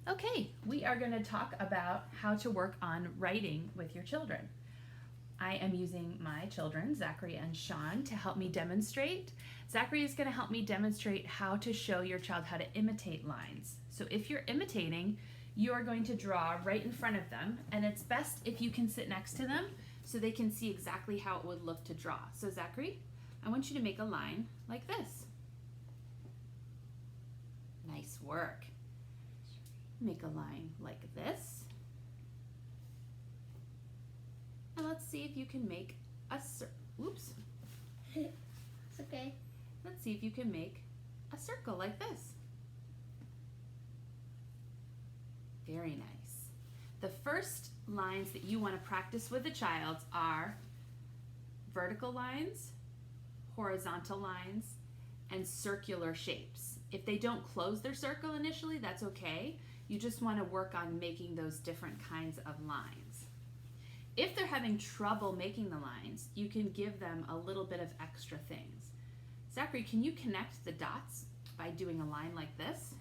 Okay, we are going to talk about how to work on writing with your children. I am using my children, Zachary and Sean, to help me demonstrate. Zachary is going to help me demonstrate how to show your child how to imitate lines. So if you're imitating, you are going to draw right in front of them, and it's best if you can sit next to them so they can see exactly how it would look to draw. So Zachary, I want you to make a line like this. Nice work. Make a line like this. And let's see if you can make a oops. It's okay. Let's see if you can make a circle like this. Very nice. The first lines that you want to practice with the child are vertical lines, horizontal lines, and circular shapes. If they don't close their circle initially, that's okay. You just want to work on making those different kinds of lines. If they're having trouble making the lines, you can give them a little bit of extra things. Zachary, can you connect the dots by doing a line like this?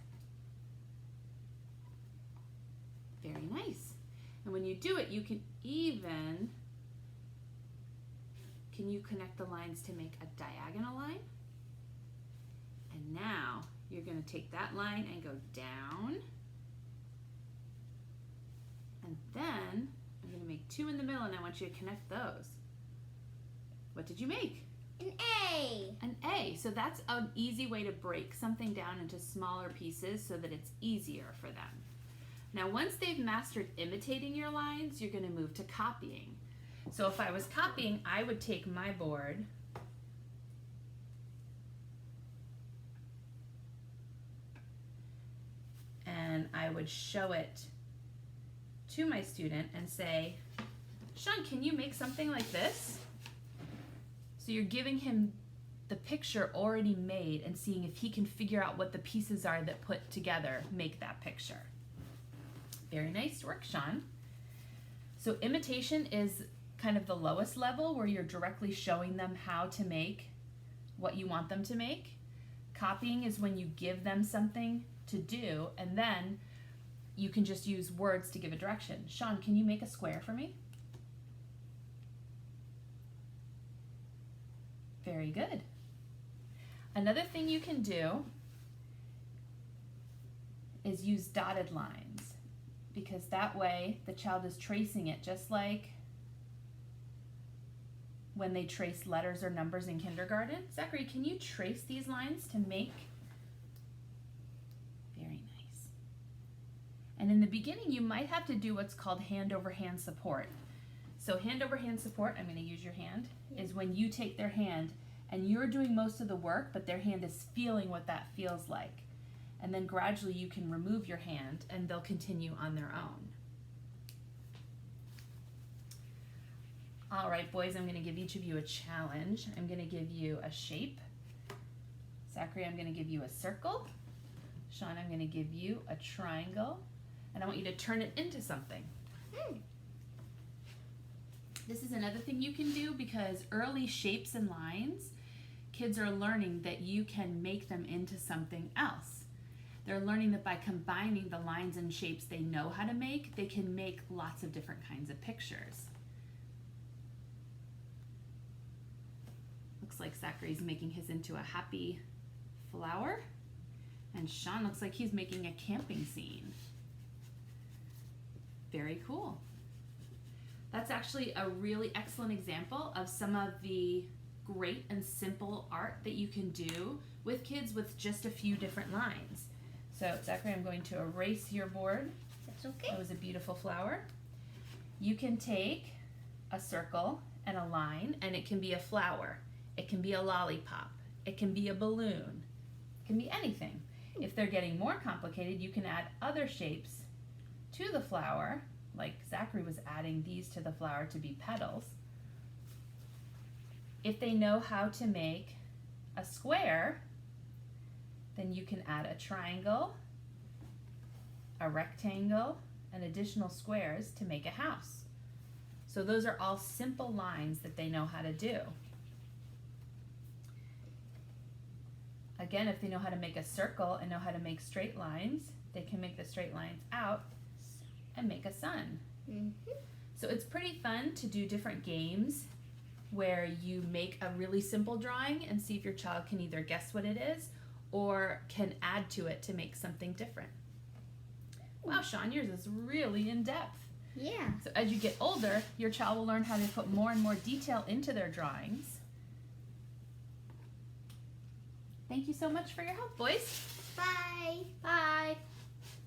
Very nice. And when you do it, you can you connect the lines to make a diagonal line? And now you're going to take that line and go down. And then I'm going to make two in the middle, and I want you to connect those. What did you make? An A. An A. So that's an easy way to break something down into smaller pieces so that it's easier for them. Now, once they've mastered imitating your lines, you're going to move to copying. So if I was copying, I would take my board and I would show it to my student and say, Sean, can you make something like this? So you're giving him the picture already made and seeing if he can figure out what the pieces are that put together make that picture. Very nice work, Sean. So imitation is kind of the lowest level where you're directly showing them how to make what you want them to make. Copying is when you give them something to do and then you can just use words to give a direction. Sean, can you make a square for me? Very good. Another thing you can do is use dotted lines, because that way the child is tracing it just like when they trace letters or numbers in kindergarten. Zachary, can you trace these lines to make? Very nice. And in the beginning, you might have to do what's called hand over hand support. So hand over hand support, I'm going to use your hand, is when you take their hand and you're doing most of the work, but their hand is feeling what that feels like. And then gradually you can remove your hand and they'll continue on their own. All right, boys, I'm going to give each of you a challenge. I'm going to give you a shape. Zachary, I'm going to give you a circle. Sean, I'm going to give you a triangle. And I want you to turn it into something. This is another thing you can do, because early shapes and lines, kids are learning that you can make them into something else. They're learning that by combining the lines and shapes they know how to make, they can make lots of different kinds of pictures. Looks like Zachary's making his into a happy flower, and Sean looks like he's making a camping scene. Very cool. That's actually a really excellent example of some of the great and simple art that you can do with kids with just a few different lines. So Zachary, I'm going to erase your board. That's okay. That was a beautiful flower. You can take a circle and a line, and it can be a flower. It can be a lollipop. It can be a balloon. It can be anything. If they're getting more complicated, you can add other shapes to the flower, like Zachary was adding these to the flower to be petals. If they know how to make a square, then you can add a triangle, a rectangle, and additional squares to make a house. So those are all simple lines that they know how to do. Again, if they know how to make a circle and know how to make straight lines, they can make the straight line lines out and make a sun. Mm-hmm. So it's pretty fun to do different games where you make a really simple drawing and see if your child can either guess what it is or can add to it to make something different. Wow, Sean, yours is really in depth. Yeah. So as you get older, your child will learn how to put more and more detail into their drawings. Thank you so much for your help, boys. Bye. Bye.